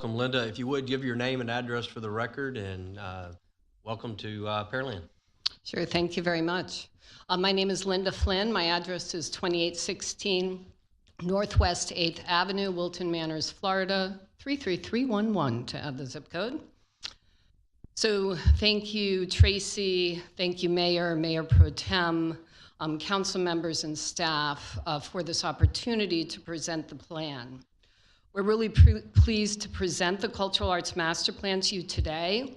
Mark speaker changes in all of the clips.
Speaker 1: Welcome, Linda. If you would, give your name and address for the record, and welcome to Pearland.
Speaker 2: Sure, thank you very much. My name is Linda Flynn. My address is 2816 Northwest 8th Avenue, Wilton Manors, Florida, 33311 to add the zip code. So thank you, Tracy. Thank you, Mayor Pro Tem, council members and staff for this opportunity to present the plan. We're really pleased to present the Cultural Arts Master Plan to you today.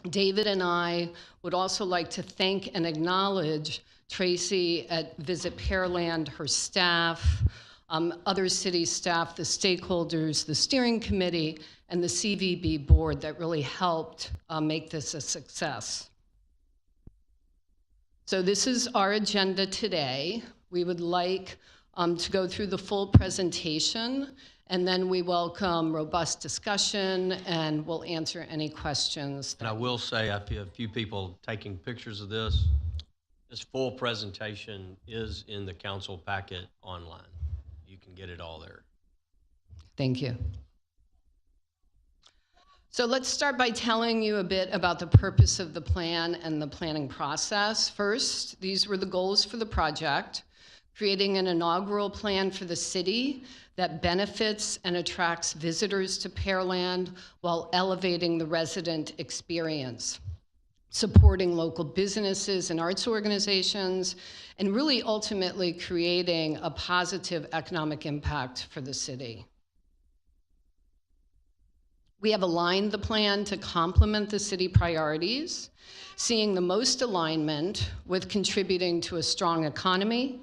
Speaker 2: David and I would also like to thank and acknowledge Tracy at Visit Pearland, her staff, other city staff, the stakeholders, the steering committee, and the CVB board that really helped make this a success. So this is our agenda today. We would like to go through the full presentation, and then we welcome robust discussion, and we'll answer any questions.
Speaker 1: And I will say, I see a few people taking pictures of this. This full presentation is in the council packet online. You can get it all there.
Speaker 2: Thank you. So let's start by telling you a bit about the purpose of the plan and the planning process. First, these were the goals for the project: creating an inaugural plan for the city that benefits and attracts visitors to Pearland while elevating the resident experience, supporting local businesses and arts organizations, and really ultimately creating a positive economic impact for the city. We have aligned the plan to complement the city priorities, seeing the most alignment with contributing to a strong economy,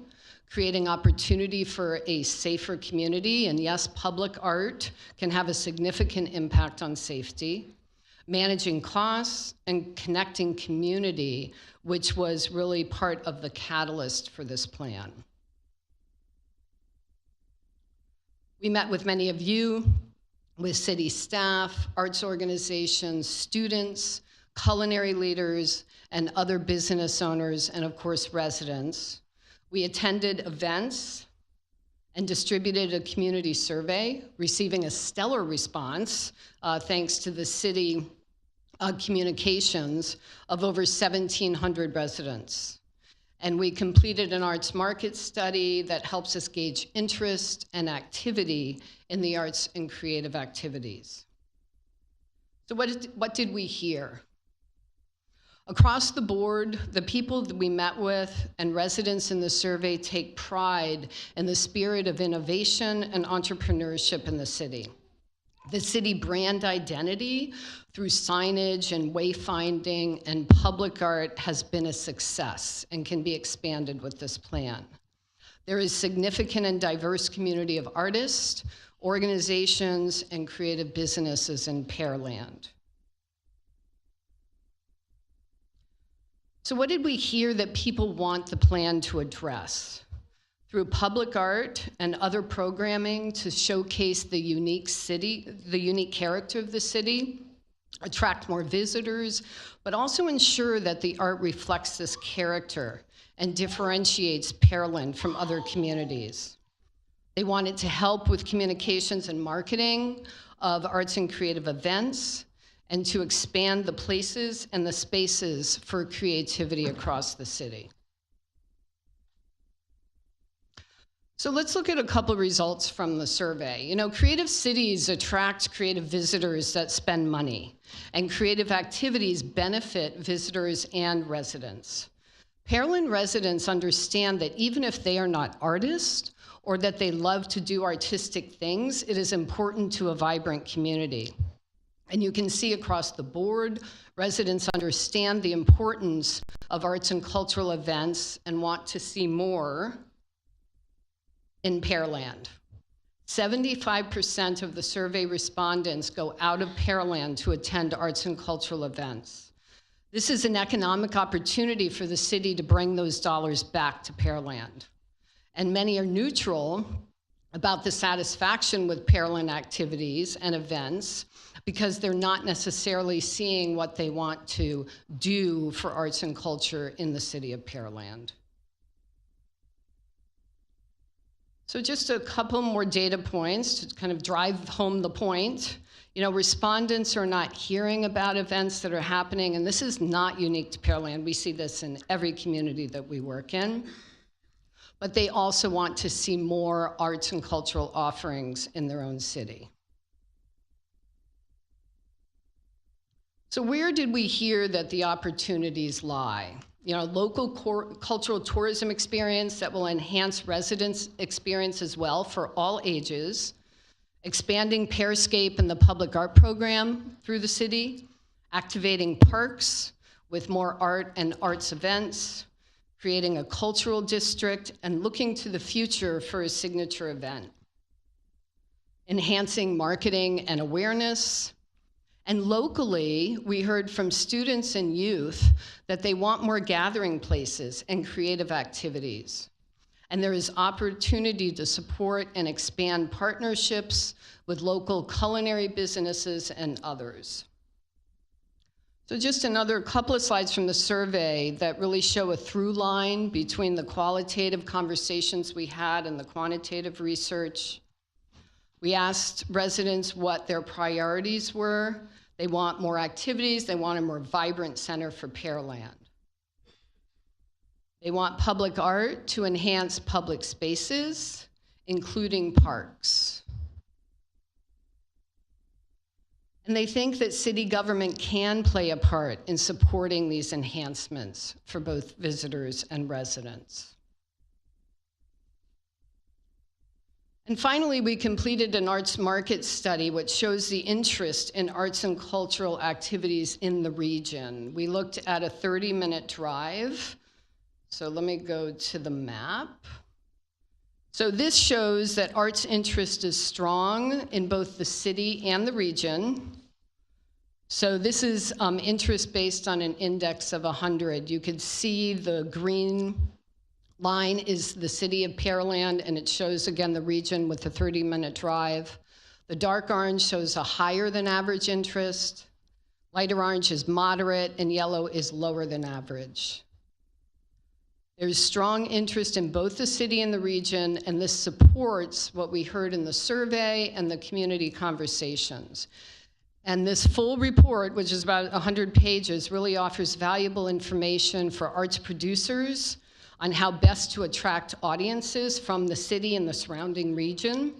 Speaker 2: creating opportunity for a safer community, and yes, public art can have a significant impact on safety, managing costs, and connecting community, which was really part of the catalyst for this plan. We met with many of you, with city staff, arts organizations, students, culinary leaders, and other business owners, and of course, residents. We attended events and distributed a community survey, receiving a stellar response thanks to the city communications of over 1,700 residents. And we completed an arts market study that helps us gauge interest and activity in the arts and creative activities. So what did we hear? Across the board, the people that we met with and residents in the survey take pride in the spirit of innovation and entrepreneurship in the city. The city brand identity through signage and wayfinding and public art has been a success and can be expanded with this plan. There is significant and diverse community of artists, organizations, and creative businesses in Pearland. So what did we hear that people want the plan to address? Through public art and other programming to showcase the unique character of the city, attract more visitors, but also ensure that the art reflects this character and differentiates Pearland from other communities. They wanted to help with communications and marketing of arts and creative events, and to expand the places and the spaces for creativity across the city. So let's look at a couple results from the survey. You know, creative cities attract creative visitors that spend money, and creative activities benefit visitors and residents. Pearland residents understand that even if they are not artists or that they love to do artistic things, it is important to a vibrant community. And you can see across the board, residents understand the importance of arts and cultural events and want to see more in Pearland. 75% of the survey respondents go out of Pearland to attend arts and cultural events. This is an economic opportunity for the city to bring those dollars back to Pearland. And many are neutral about the satisfaction with Pearland activities and events because they're not necessarily seeing what they want to do for arts and culture in the city of Pearland. So just a couple more data points to kind of drive home the point. You know, respondents are not hearing about events that are happening, and this is not unique to Pearland. We see this in every community that we work in. But they also want to see more arts and cultural offerings in their own city. So where did we hear that the opportunities lie? You know, local cultural tourism experience that will enhance residents' experience as well for all ages, expanding Pairscape and the public art program through the city, activating parks with more art and arts events, creating a cultural district, and looking to the future for a signature event, enhancing marketing and awareness. And locally, we heard from students and youth that they want more gathering places and creative activities. And there is opportunity to support and expand partnerships with local culinary businesses and others. So just another couple of slides from the survey that really show a through line between the qualitative conversations we had and the quantitative research. We asked residents what their priorities were. They want more activities. They want a more vibrant center for Pearland. They want public art to enhance public spaces, including parks. And they think that city government can play a part in supporting these enhancements for both visitors and residents. And finally, we completed an arts market study which shows the interest in arts and cultural activities in the region. We looked at a 30-minute drive. So let me go to the map. So this shows that arts interest is strong in both the city and the region. So this is interest based on an index of 100. You could see the green line is the city of Pearland, and it shows again the region with the 30-minute drive. The dark orange shows a higher than average interest. Lighter orange is moderate, and yellow is lower than average. There's strong interest in both the city and the region, and this supports what we heard in the survey and the community conversations. And this full report, which is about 100 pages, really offers valuable information for arts producers on how best to attract audiences from the city and the surrounding region,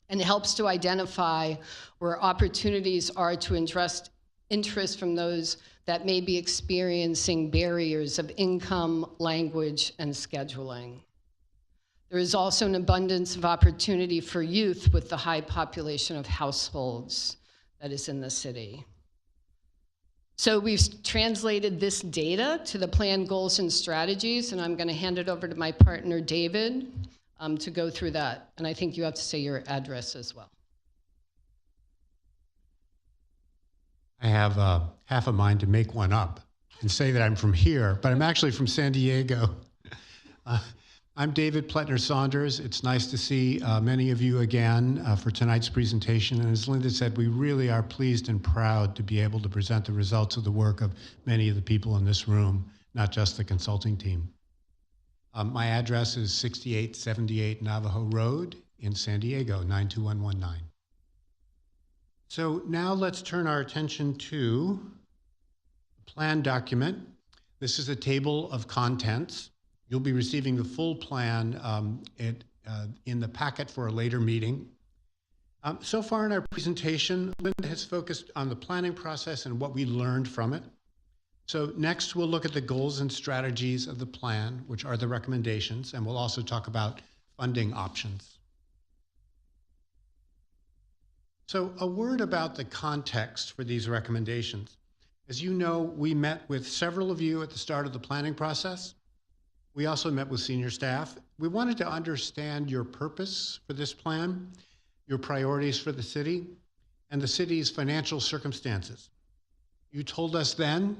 Speaker 2: and helps to identify where opportunities are to address interest from those that may be experiencing barriers of income, language, and scheduling. There is also an abundance of opportunity for youth with the high population of households that is in the city. So we've translated this data to the plan, goals, and strategies, and I'm going to hand it over to my partner, David, to go through that. And I think you have to say your address as well.
Speaker 3: I have half a mind to make one up and say that I'm from here, but I'm actually from San Diego. I'm David Pletner-Saunders. It's nice to see many of you again for tonight's presentation. And as Linda said, we really are pleased and proud to be able to present the results of the work of many of the people in this room, not just the consulting team. My address is 6878 Navajo Road in San Diego, 92119. So now let's turn our attention to the plan document. This is a table of contents. You'll be receiving the full plan in the packet for a later meeting. So far in our presentation, Linda has focused on the planning process and what we learned from it. So next we'll look at the goals and strategies of the plan, which are the recommendations, and we'll also talk about funding options. So a word about the context for these recommendations. As you know, we met with several of you at the start of the planning process. We also met with senior staff. We wanted to understand your purpose for this plan, your priorities for the city, and the city's financial circumstances. You told us then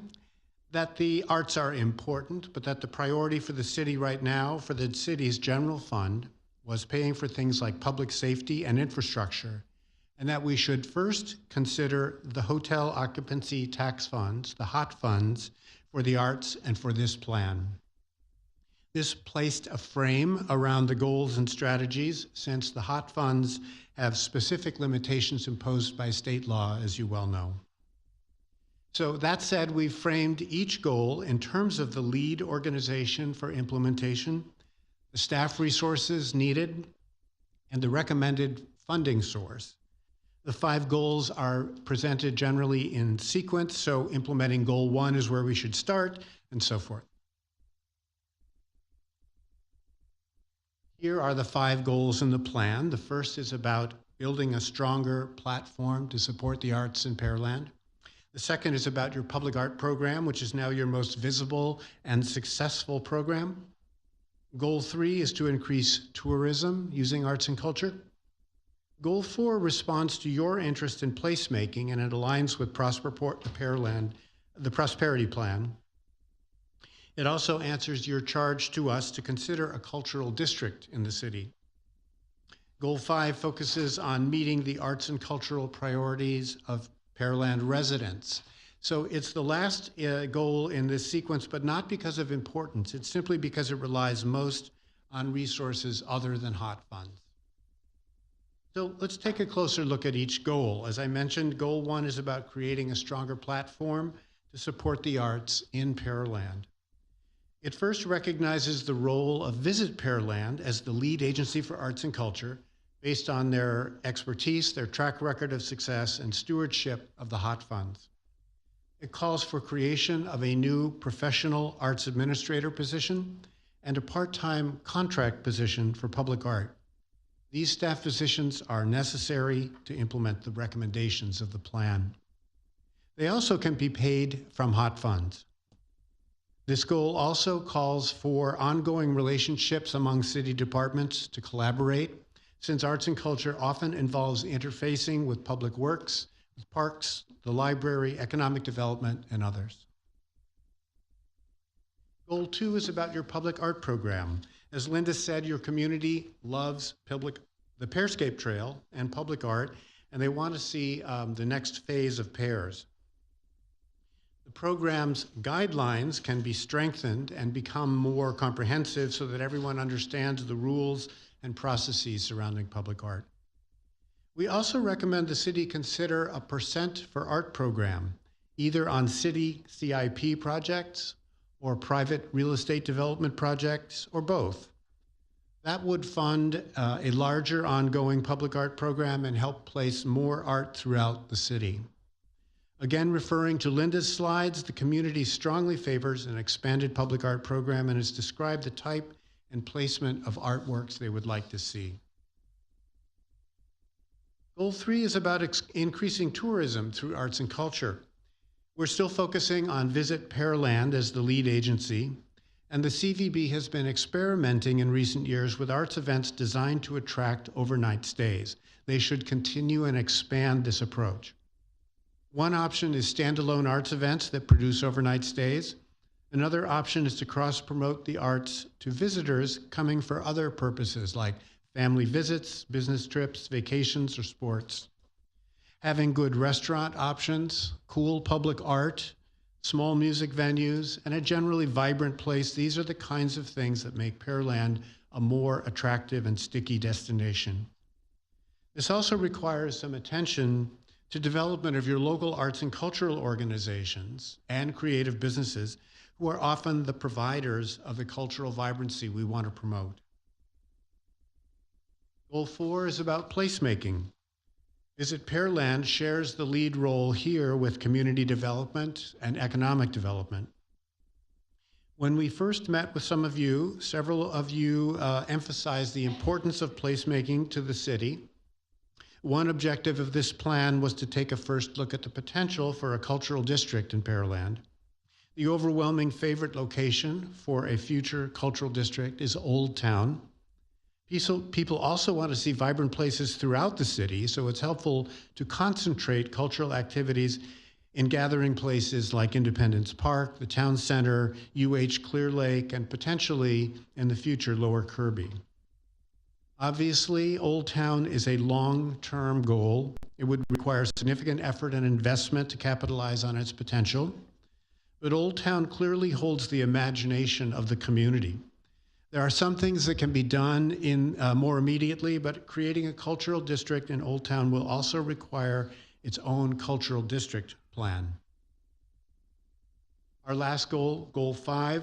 Speaker 3: that the arts are important, but that the priority for the city right now, for the city's general fund, was paying for things like public safety and infrastructure, and that we should first consider the hotel occupancy tax funds, the HOT funds, for the arts and for this plan. This placed a frame around the goals and strategies, since the HOT funds have specific limitations imposed by state law, as you well know. So that said, we've framed each goal in terms of the lead organization for implementation, the staff resources needed, and the recommended funding source. The 5 goals are presented generally in sequence, so implementing goal 1 is where we should start, and so forth. Here are the 5 goals in the plan. The first is about building a stronger platform to support the arts in Pearland. The second is about your public art program, which is now your most visible and successful program. Goal 3 is to increase tourism using arts and culture. Goal 4 responds to your interest in placemaking, and it aligns with the Prosperity Plan. It also answers your charge to us to consider a cultural district in the city. Goal 5 focuses on meeting the arts and cultural priorities of Pearland residents. So it's the last goal in this sequence, but not because of importance. It's simply because it relies most on resources other than hot funds. So let's take a closer look at each goal. As I mentioned, goal 1 is about creating a stronger platform to support the arts in Pearland. It first recognizes the role of Visit Pearland as the lead agency for arts and culture based on their expertise, their track record of success, and stewardship of the hot funds. It calls for creation of a new professional arts administrator position and a part-time contract position for public art. These staff positions are necessary to implement the recommendations of the plan. They also can be paid from hot funds. This goal also calls for ongoing relationships among city departments to collaborate, since arts and culture often involves interfacing with public works, with parks, the library, economic development, and others. Goal 2 is about your public art program. As Linda said, your community loves the Pearscape Trail and public art, and they want to see the next phase of Pears. The program's guidelines can be strengthened and become more comprehensive so that everyone understands the rules and processes surrounding public art. We also recommend the city consider a % for art program, either on city CIP projects or private real estate development projects, or both. That would fund a larger ongoing public art program and help place more art throughout the city. Again, referring to Linda's slides, the community strongly favors an expanded public art program and has described the type and placement of artworks they would like to see. Goal 3 is about increasing tourism through arts and culture. We're still focusing on Visit Pearland as the lead agency, and the CVB has been experimenting in recent years with arts events designed to attract overnight stays. They should continue and expand this approach. One option is standalone arts events that produce overnight stays. Another option is to cross-promote the arts to visitors coming for other purposes like family visits, business trips, vacations, or sports. Having good restaurant options, cool public art, small music venues, and a generally vibrant place, these are the kinds of things that make Pearland a more attractive and sticky destination. This also requires some attention to development of your local arts and cultural organizations and creative businesses who are often the providers of the cultural vibrancy we want to promote. Goal 4 is about placemaking. Visit Pearland shares the lead role here with community development and economic development. When we first met with some of you, several of you emphasized the importance of placemaking to the city. One objective of this plan was to take a first look at the potential for a cultural district in Pearland. The overwhelming favorite location for a future cultural district is Old Town. People also want to see vibrant places throughout the city, so it's helpful to concentrate cultural activities in gathering places like Independence Park, the town center, UH Clear Lake, and potentially, in the future, Lower Kirby. Obviously, Old Town is a long-term goal. It would require significant effort and investment to capitalize on its potential. But Old Town clearly holds the imagination of the community. There are some things that can be done in more immediately, but creating a cultural district in Old Town will also require its own cultural district plan. Our last goal, Goal 5,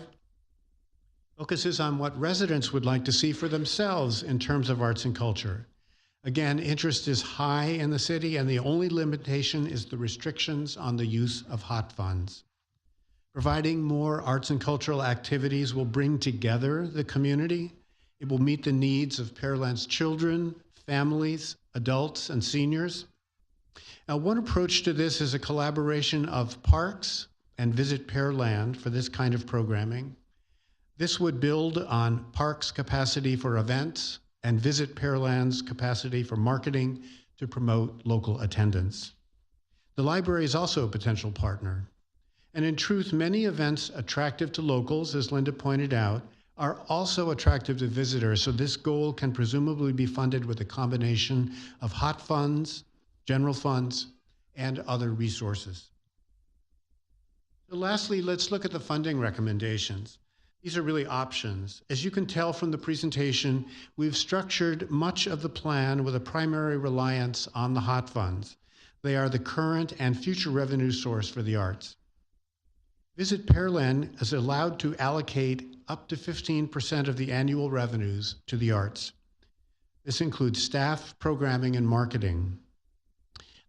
Speaker 3: focuses on what residents would like to see for themselves in terms of arts and culture. Again, interest is high in the city, and the only limitation is the restrictions on the use of hot funds. Providing more arts and cultural activities will bring together the community. It will meet the needs of Pearland's children, families, adults, and seniors. Now, one approach to this is a collaboration of parks and Visit Pearland for this kind of programming. This would build on Parks' capacity for events and Visit Pearland's capacity for marketing to promote local attendance. The library is also a potential partner. And in truth, many events attractive to locals, as Linda pointed out, are also attractive to visitors, so this goal can presumably be funded with a combination of hot funds, general funds, and other resources. So lastly, let's look at the funding recommendations. These are really options. As you can tell from the presentation, we've structured much of the plan with a primary reliance on the hot funds. They are the current and future revenue source for the arts. Visit Pearland is allowed to allocate up to 15% of the annual revenues to the arts. This includes staff, programming, and marketing.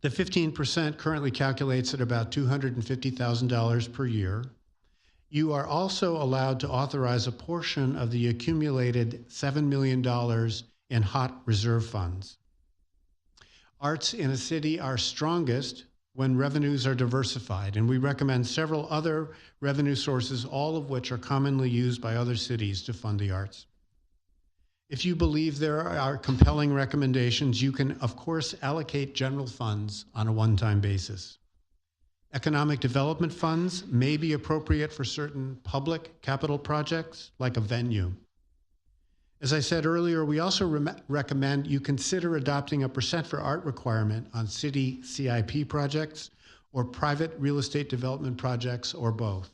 Speaker 3: The 15% currently calculates at about $250,000 per year. You are also allowed to authorize a portion of the accumulated $7 million in hot reserve funds. Arts in a city are strongest when revenues are diversified, and we recommend several other revenue sources, all of which are commonly used by other cities to fund the arts. If you believe there are compelling recommendations, you can, of course, allocate general funds on a one-time basis. Economic development funds may be appropriate for certain public capital projects, like a venue. As I said earlier, we also recommend you consider adopting a % for art requirement on city CIP projects or private real estate development projects, or both.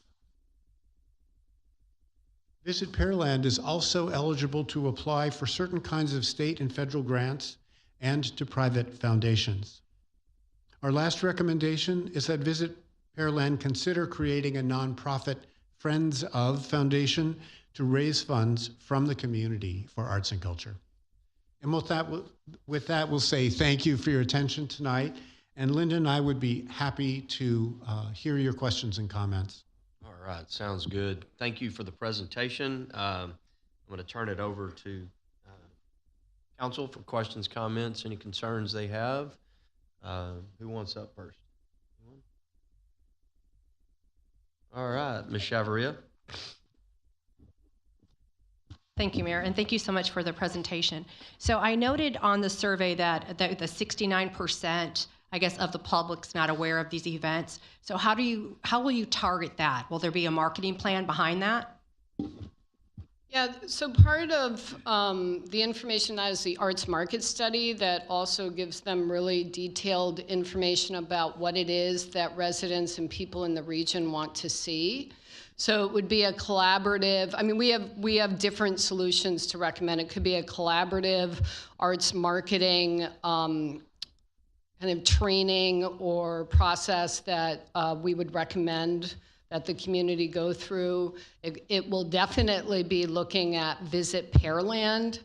Speaker 3: Visit Pearland is also eligible to apply for certain kinds of state and federal grants and to private foundations. Our last recommendation is that Visit Pearland consider creating a nonprofit Friends of Foundation to raise funds from the community for arts and culture. And with that, we'll say thank you for your attention tonight. And Linda and I would be happy to hear your questions and comments.
Speaker 1: All right, sounds good. Thank you for the presentation. I'm going to turn it over to council for questions, comments, any concerns they have. Who wants up first? All right, Ms. Chavarria.
Speaker 4: Thank you, Mayor, and thank you so much for the presentation. So I noted on the survey that the 69%, I guess, of the public's not aware of these events. So how will you target that? Will there be a marketing plan behind that?
Speaker 2: Yeah, so part of the information that is the arts market study that also gives them really detailed information about what it is that residents and people in the region want to see. So it would be a collaborative, I mean, we have different solutions to recommend. It could be a collaborative arts marketing kind of training or process that we would recommend that the community go through. It will definitely be looking at Visit Pearland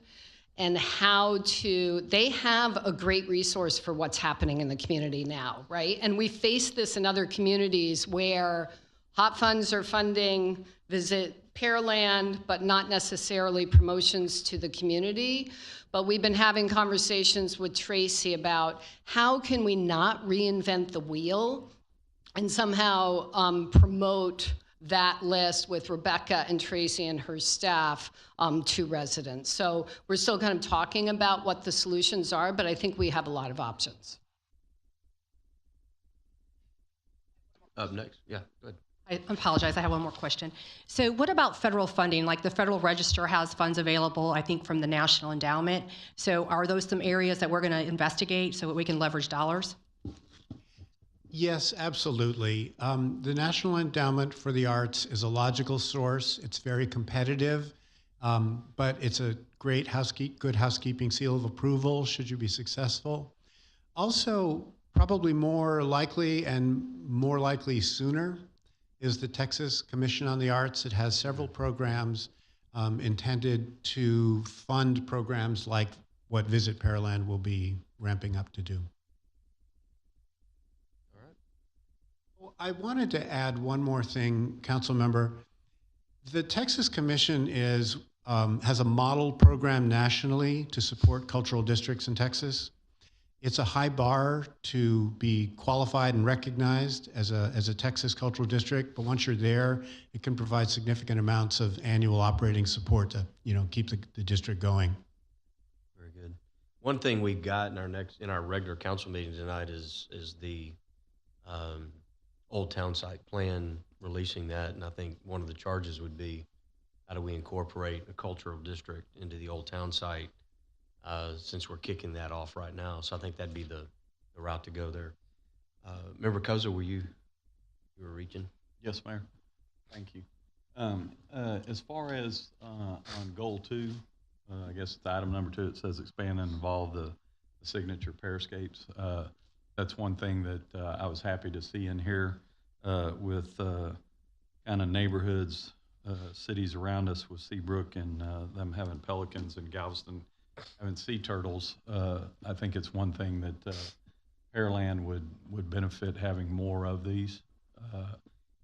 Speaker 2: and how to, they have a great resource for what's happening in the community now, right? And we face this in other communities where hot funds are funding Visit Pearland, but not necessarily promotions to the community. But we've been having conversations with Tracy about how can we not reinvent the wheel and somehow promote that list with Rebecca and Tracy and her staff to residents. So we're still kind of talking about what the solutions are, but I think we have a lot of options.
Speaker 1: Up next, yeah, go ahead.
Speaker 4: I apologize, I have one more question. So what about federal funding? Like the Federal Register has funds available, I think, from the National Endowment. So are those some areas that we're going to investigate so that we can leverage dollars?
Speaker 3: Yes, absolutely. The National Endowment for the Arts is a logical source. It's very competitive. But it's a great good housekeeping seal of approval should you be successful. Also, probably more likely and more likely sooner is the Texas Commission on the Arts. It has several programs intended to fund programs like what Visit Pearland will be ramping up to do.
Speaker 1: All right.
Speaker 3: Well, I wanted to add one more thing, Council Member. The Texas Commission has a model program nationally to support cultural districts in Texas. It's a high bar to be qualified and recognized as a Texas cultural district, but once you're there, it can provide significant amounts of annual operating support to keep the district going.
Speaker 1: Very good. One thing we've got in our regular council meeting tonight is the Old Town Site Plan, releasing that, and I think one of the charges would be how do we incorporate a cultural district into the Old Town Site, since we're kicking that off right now. So I think that'd be the route to go there. Member Koza, you were reaching?
Speaker 5: Yes, Mayor. Thank you. As far as on goal 2, I guess it's item number 2, it says expand and involve the signature pairscapes. That's one thing that I was happy to see in here with kind of neighborhoods, cities around us with Seabrook and them having pelicans and Galveston having sea turtles. I think it's one thing that Pearland would benefit having more of these.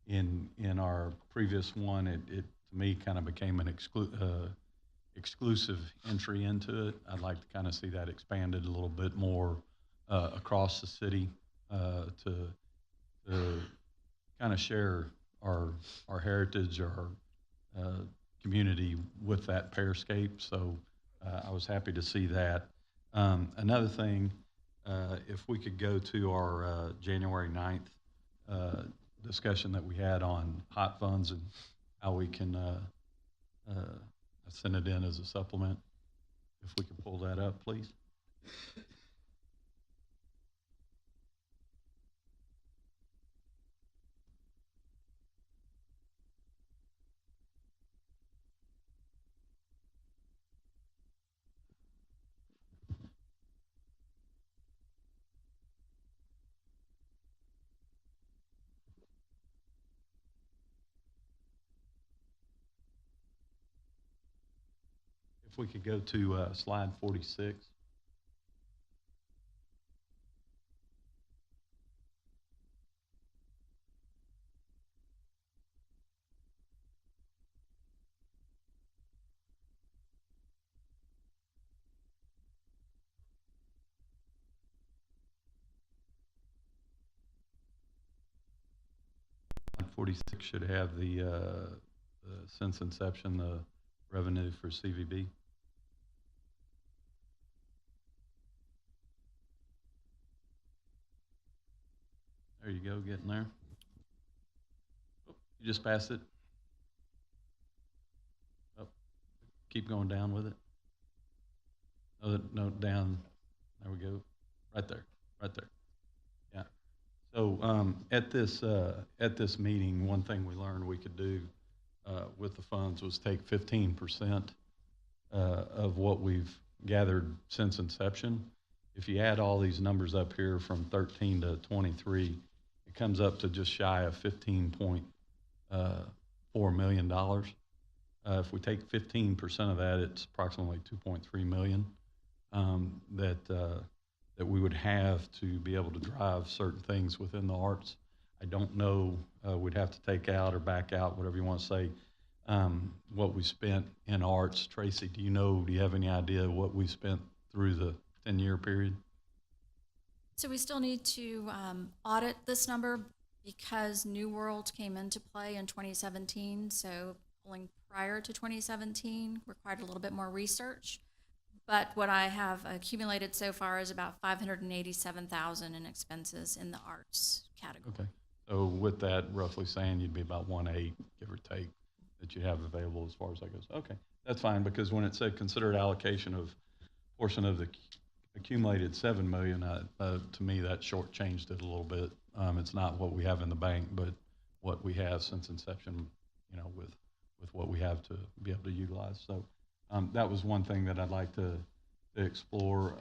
Speaker 5: In our previous one, it to me kind of became an exclusive entry into it. I'd like to kind of see that expanded a little bit more across the city to kind of share our heritage, our community with that pairscape. So I was happy to see that. Another thing, if we could go to our January 9th discussion that we had on hot funds and how we can send it in as a supplement. If we could pull that up, please. If we could go to slide 46. Slide 46 should have the since inception, the revenue for CVB. There you go, getting there. Oh, you just passed it. Oh, keep going down with it. No, down. There we go. Right there. Yeah. So at this meeting, one thing we learned we could do with the funds was take 15% of what we've gathered since inception. If you add all these numbers up here from 13 to 23, it comes up to just shy of $15.4 million. If we take 15% of that, it's approximately $2.3 million that we would have to be able to drive certain things within the arts. I don't know, we'd have to take out or back out, whatever you want to say, what we spent in arts. Tracy, do you have any idea what we spent through the 10-year period?
Speaker 6: So we still need to audit this number because New World came into play in 2017. So pulling prior to 2017 required a little bit more research. But what I have accumulated so far is about $587,000 in expenses in the arts category.
Speaker 5: Okay. So with that, roughly saying you'd be about 1/8, give or take, that you have available as far as that goes. Okay, that's fine, because when it said considered allocation of portion of the accumulated $7 million, to me that shortchanged it a little bit. It's not what we have in the bank, but what we have since inception, with what we have to be able to utilize. So that was one thing that I'd like to explore.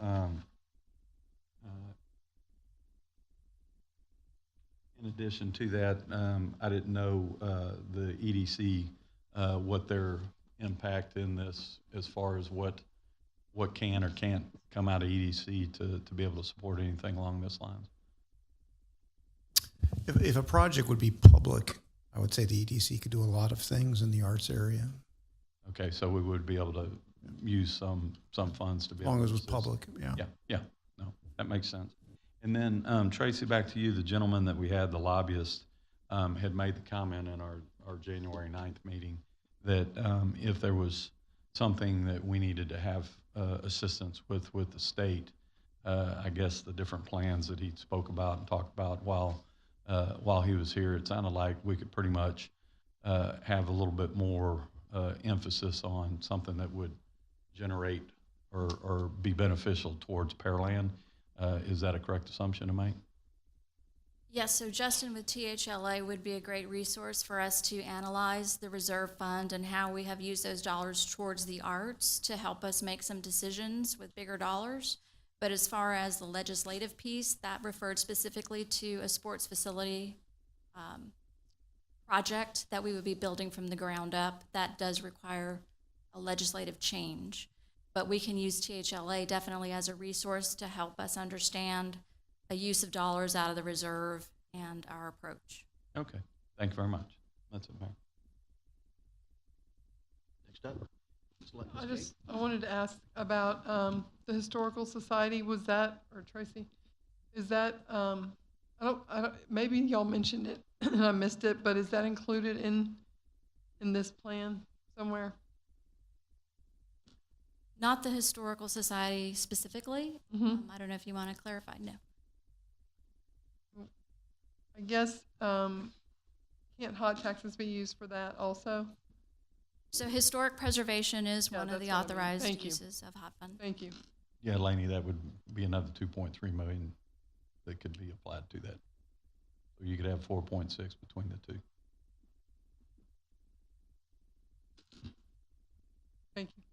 Speaker 5: In addition to that, I didn't know the EDC, what their impact in this, as far as what can or can't come out of EDC to be able to support anything along this lines.
Speaker 7: If a project would be public, I would say the EDC could do a lot of things in the arts area,
Speaker 5: Okay, so we would be able to use some funds to be
Speaker 7: as long
Speaker 5: able
Speaker 7: as
Speaker 5: to
Speaker 7: it was
Speaker 5: assist.
Speaker 7: public, yeah.
Speaker 5: Yeah, no, that makes sense. And then, Tracy, back to you, the gentleman that we had, the lobbyist, had made the comment in our January 9th meeting that if there was something that we needed to have assistance with the state, I guess the different plans that he spoke about and talked about while he was here, it sounded like we could pretty much have a little bit more emphasis on something that would generate or be beneficial towards Pearland. Is that a correct assumption to make?
Speaker 6: Yes, so Justin with THLA would be a great resource for us to analyze the reserve fund and how we have used those dollars towards the arts to help us make some decisions with bigger dollars. But as far as the legislative piece, that referred specifically to a sports facility project that we would be building from the ground up. That does require a legislative change. But we can use THLA definitely as a resource to help us understand a use of dollars out of the reserve and our approach.
Speaker 5: Okay, thank you very much. That's it, Mayor.
Speaker 1: Next up.
Speaker 8: I wanted to ask about the Historical Society. Was that, or Tracy, is that, I don't, maybe y'all mentioned it and I missed it, but is that included in this plan somewhere?
Speaker 6: Not the Historical Society specifically. I don't know if you want to clarify. No.
Speaker 8: I guess, can't hot taxes be used for that also?
Speaker 6: So historic preservation is
Speaker 8: Yeah,
Speaker 6: one of
Speaker 8: that's
Speaker 6: the
Speaker 8: what I mean.
Speaker 6: authorized
Speaker 8: Thank you.
Speaker 6: uses of hot fund.
Speaker 8: Thank you.
Speaker 5: Yeah, Laney, that would be another 2.3 million that could be applied to that. So you could have 4.6 between the two.
Speaker 8: Thank you.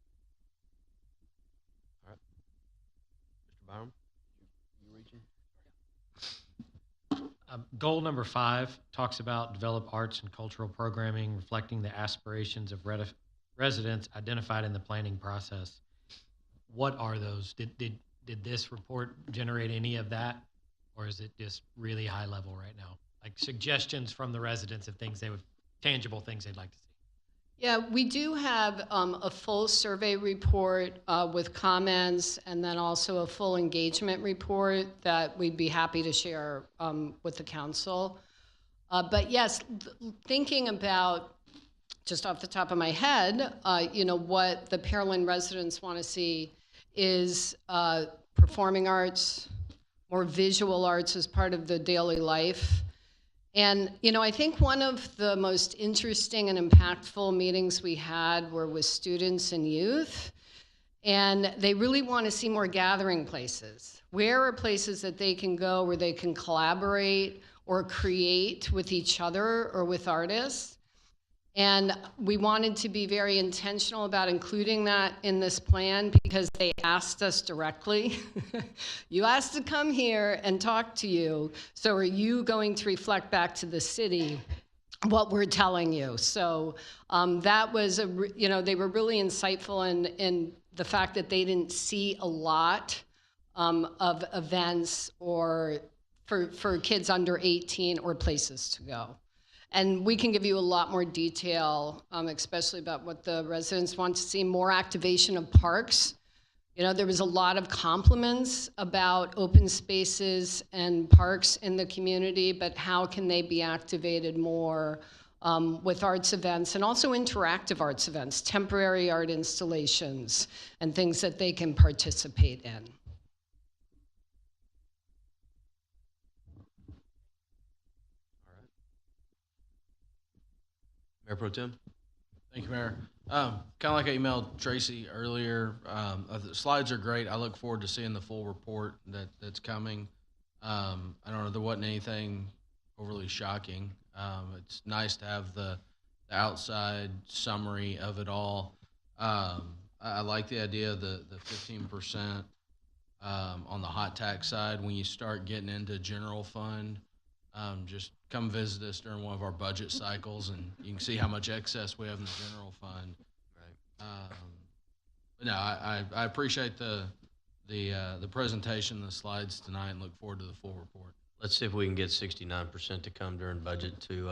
Speaker 1: Mr. Byram, you reaching?
Speaker 9: Goal number 5 talks about develop arts and cultural programming reflecting the aspirations of residents identified in the planning process. What are those? Did this report generate any of that, or is it just really high level right now? Like suggestions from the residents of things tangible things they'd like to see.
Speaker 2: Yeah, we do have a full survey report with comments and then also a full engagement report that we'd be happy to share with the council. But yes, thinking about, just off the top of my head, what the Pearland residents want to see is performing arts, more visual arts as part of the daily life. And, I think one of the most interesting and impactful meetings we had were with students and youth. And they really want to see more gathering places. Where are places that they can go where they can collaborate or create with each other or with artists? And we wanted to be very intentional about including that in this plan because they asked us directly, you asked to come here and talk to you, so are you going to reflect back to the city what we're telling you? So that was, they were really insightful in the fact that they didn't see a lot of events or for kids under 18 or places to go. And we can give you a lot more detail, especially about what the residents want to see, more activation of parks. There was a lot of compliments about open spaces and parks in the community, but how can they be activated more with arts events and also interactive arts events, temporary art installations, and things that they can participate in.
Speaker 1: Mayor Pro Tem?
Speaker 10: Thank you, Mayor. Kind of like I emailed Tracy earlier, the slides are great. I look forward to seeing the full report that's coming. I don't know, there wasn't anything overly shocking. It's nice to have the outside summary of it all. I like the idea of the 15% on the hot tax side. When you start getting into general fund, just come visit us during one of our budget cycles, and you can see how much excess we have in the general fund.
Speaker 1: Right.
Speaker 10: But no, I appreciate the presentation, the slides tonight, and look forward to the full report.
Speaker 1: Let's see if we can get 69% to come during budget to,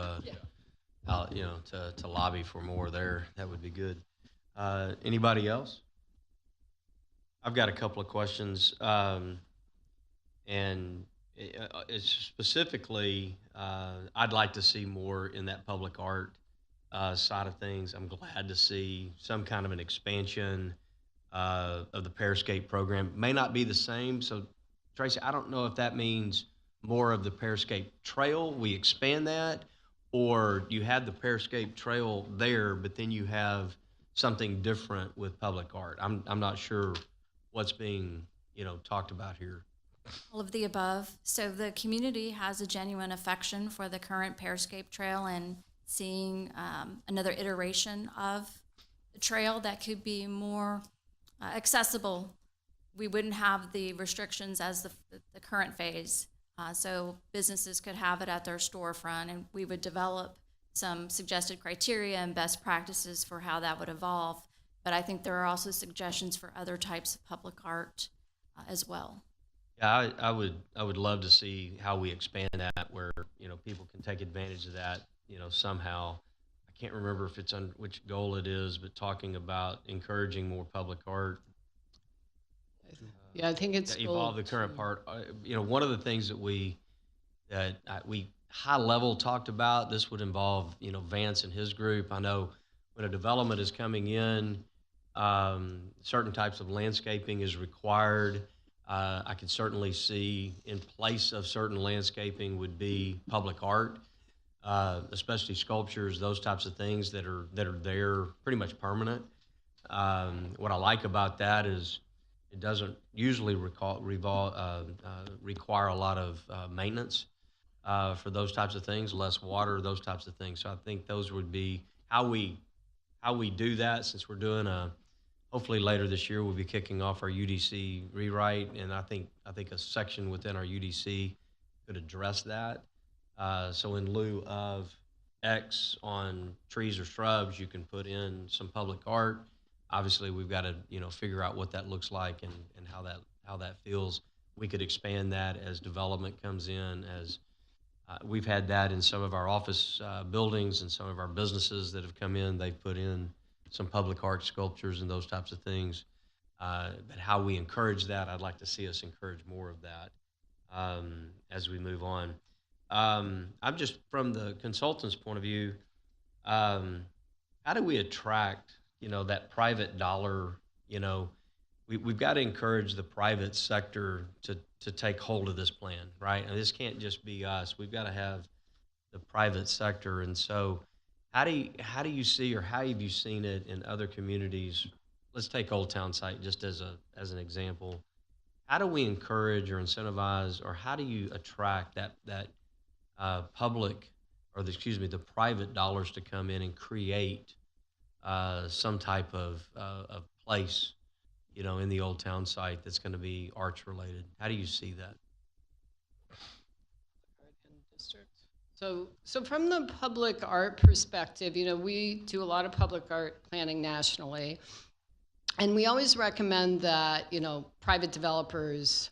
Speaker 1: to lobby for more there. That would be good. Anybody else? I've got a couple of questions, and it's specifically, I'd like to see more in that public art side of things. I'm glad to see some kind of an expansion of the Pearscape program. May not be the same, so Tracy, I don't know if that means more of the Pearscape Trail, we expand that, or you have the Pearscape Trail there, but then you have something different with public art. I'm not sure what's being talked about here.
Speaker 6: All of the above. So the community has a genuine affection for the current Pearscape Trail, and seeing another iteration of the trail that could be more accessible. We wouldn't have the restrictions as the current phase. So businesses could have it at their storefront, and we would develop some suggested criteria and best practices for how that would evolve. But I think there are also suggestions for other types of public art as well.
Speaker 1: Yeah, I would love to see how we expand that, where people can take advantage of that somehow. I can't remember if it's on which goal it is, but talking about encouraging more public art.
Speaker 2: Yeah, I think it's
Speaker 1: evolve the current part. One of the things that we high level talked about, this would involve Vance and his group. I know when a development is coming in, certain types of landscaping is required. I could certainly see in place of certain landscaping would be public art, especially sculptures, those types of things that are there pretty much permanent. What I like about that is it doesn't usually require a lot of maintenance for those types of things, less water, those types of things. So I think those would be how we do that. Since we're doing hopefully later this year, we'll be kicking off our UDC rewrite, and I think a section within our UDC could address that. So in lieu of X on trees or shrubs, you can put in some public art. Obviously, we've got to figure out what that looks like and how that feels. We could expand that as development comes in. As we've had that in some of our office buildings and some of our businesses that have come in. They've put in some public art sculptures and those types of things. But how we encourage that, I'd like to see us encourage more of that as we move on. I'm just from the consultant's point of view. How do we attract that private dollar? We've got to encourage the private sector to take hold of this plan, right? And this can't just be us. We've got to have the private sector. And so how do you see, or how have you seen it in other communities? Let's take Old Town Site just as an example. How do we encourage or incentivize, or how do you attract that public, or the private dollars to come in and create some type of place, in the Old Town Site that's going to be arts related? How do you see that?
Speaker 2: So from the public art perspective, we do a lot of public art planning nationally, and we always recommend that private developers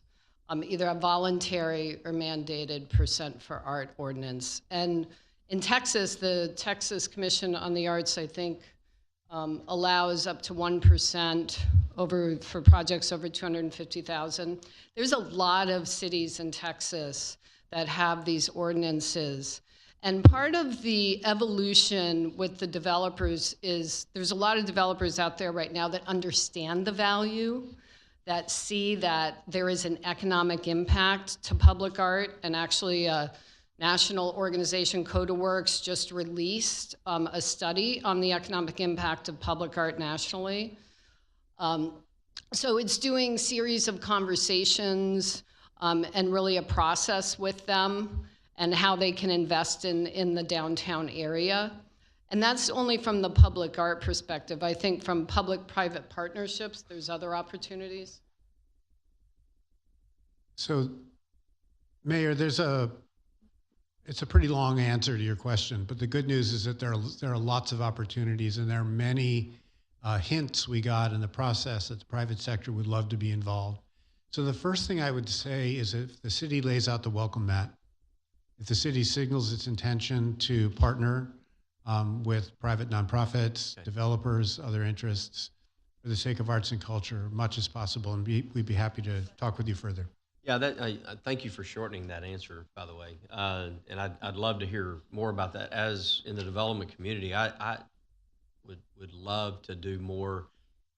Speaker 2: either a voluntary or mandated % for art ordinance. And in Texas, the Texas Commission on the Arts, I think, allows up to 1% for projects over 250,000. There's a lot of cities in Texas that have these ordinances. And part of the evolution with the developers is there's a lot of developers out there right now that understand the value, that see that there is an economic impact to public art. And actually a national organization, CodaWorks, just released a study on the economic impact of public art nationally. So it's doing series of conversations and really a process with them and how they can invest in the downtown area. And that's only from the public art perspective. I think from public-private partnerships, there's other opportunities.
Speaker 3: So, Mayor, it's a pretty long answer to your question, but the good news is that there are lots of opportunities, and there are many hints we got in the process that the private sector would love to be involved. So the first thing I would say is if the city lays out the welcome mat, if the city signals its intention to partner with private nonprofits, developers, other interests, for the sake of arts and culture, much as possible, and we'd be happy to talk with you further.
Speaker 1: Yeah, I thank you for shortening that answer, by the way. And I'd love to hear more about that. As in the development community, I would love to do more.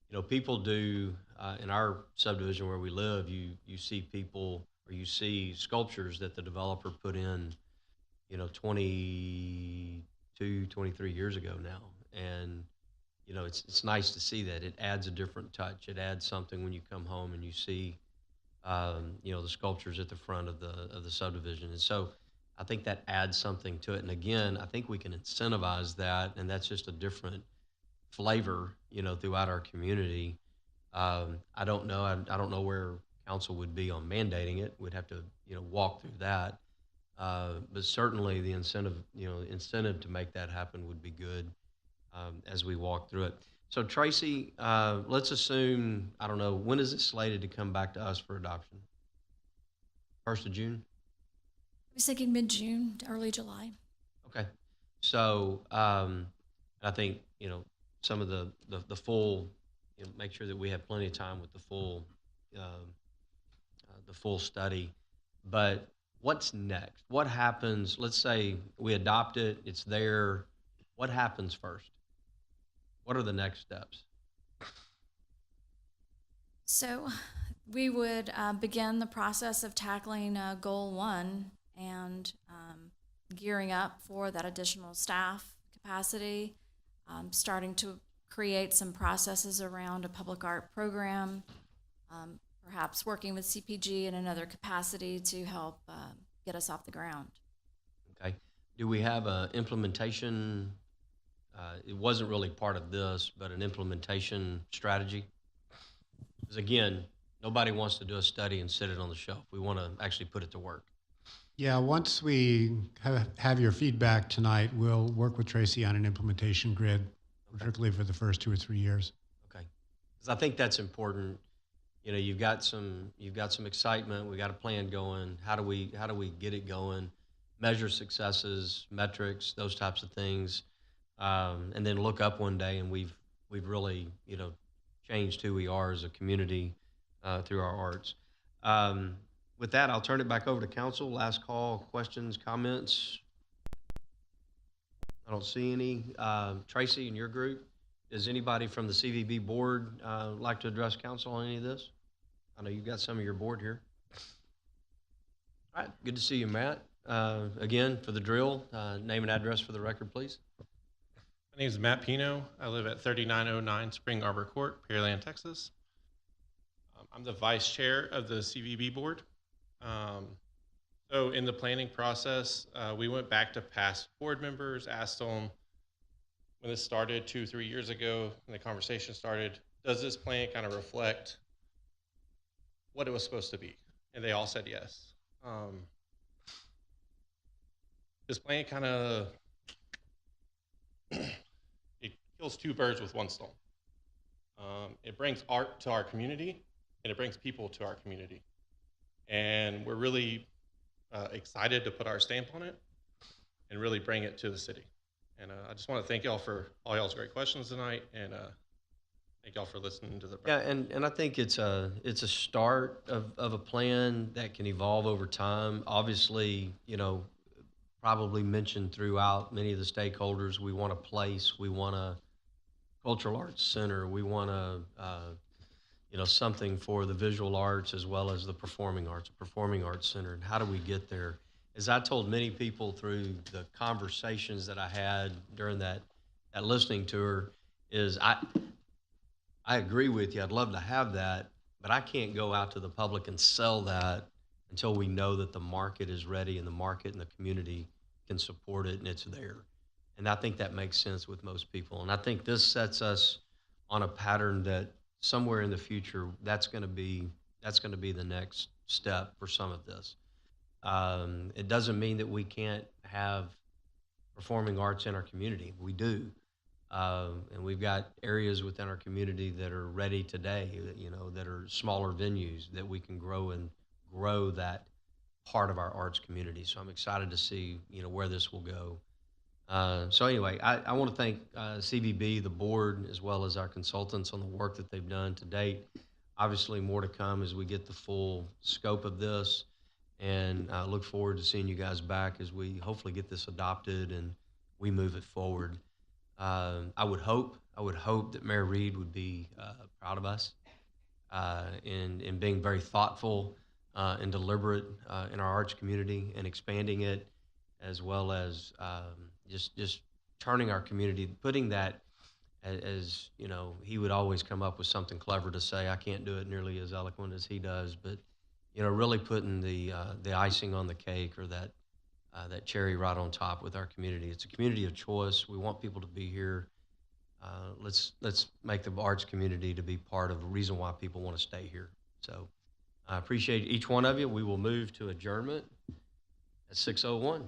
Speaker 1: You know, people do in our subdivision where we live. You see people, or you see sculptures that the developer put in, 22, 23 years ago now, and it's nice to see that. It adds a different touch. It adds something when you come home and you see the sculptures at the front of the subdivision. And so I think that adds something to it. And again, I think we can incentivize that, and that's just a different flavor, throughout our community. I don't know. I don't know where council would be on mandating it. We'd have to, walk through that. But certainly the incentive to make that happen would be good as we walk through it. So Tracy, let's assume, I don't know, when is it slated to come back to us for adoption? 1st of June?
Speaker 6: I was thinking mid-June, early July.
Speaker 1: Okay. So I think, some of the full, make sure that we have plenty of time with the full study. But what's next? What happens? Let's say we adopt it, it's there. What happens first? What are the next steps?
Speaker 6: So we would begin the process of tackling Goal 1 and gearing up for that additional staff capacity, starting to create some processes around a public art program, perhaps working with CPG in another capacity to help get us off the ground.
Speaker 1: Okay. Do we have an implementation? It wasn't really part of this, but an implementation strategy? Because again, nobody wants to do a study and sit it on the shelf. We want to actually put it to work.
Speaker 3: Yeah, once we have your feedback tonight, we'll work with Tracy on an implementation grid, particularly for the first 2 or 3 years.
Speaker 1: Okay. Because I think that's important. You've got some excitement. We got a plan going. How do we get it going? Measure successes, metrics, those types of things. And then look up one day and we've really, changed who we are as a community through our arts. With that, I'll turn it back over to council. Last call, questions, comments? I don't see any. Tracy, in your group, does anybody from the CVB board like to address council on any of this? I know you've got some of your board here. All right, good to see you, Matt. Again, for the drill, name and address for the record, please.
Speaker 11: My name is Matt Pino. I live at 3909 Spring Arbor Court, Pearland, Texas. I'm the vice chair of the CVB board. So in the planning process, we went back to past board members, asked them when this started 2-3 years ago, when the conversation started, does this plan kind of reflect what it was supposed to be? And they all said yes. This plan kind of it kills 2 birds with 1 stone. It brings art to our community, and it brings people to our community. And we're really excited to put our stamp on it and really bring it to the city. And I just want to thank y'all for all y'all's great questions tonight, and thank y'all for listening to the
Speaker 1: presentation. Yeah, and I think it's a start of a plan that can evolve over time. Obviously, probably mentioned throughout many of the stakeholders, we want a place, we want a cultural arts center, we want a something for the visual arts as well as the performing arts center. And how do we get there? As I told many people through the conversations that I had during that listening tour, is I agree with you. I'd love to have that, but I can't go out to the public and sell that until we know that the market is ready and the market and the community can support it and it's there. And I think that makes sense with most people. And I think this sets us on a pattern that somewhere in the future, that's going to be the next step for some of this. It doesn't mean that we can't have performing arts in our community. We do. And we've got areas within our community that are ready today, that are smaller venues that we can grow that part of our arts community. So I'm excited to see, where this will go. So anyway, I want to thank CVB, the board, as well as our consultants on the work that they've done to date. Obviously, more to come as we get the full scope of this, and I look forward to seeing you guys back as we hopefully get this adopted and we move it forward. I would hope that Mayor Reed would be proud of us in being very thoughtful and deliberate in our arts community and expanding it, as well as just turning our community, putting that as he would always come up with something clever to say. I can't do it nearly as eloquent as he does, but really putting the icing on the cake, or that cherry right on top with our community. It's a community of choice. We want people to be here. Let's make the arts community to be part of the reason why people want to stay here. So I appreciate each one of you. We will move to adjournment at 6:01.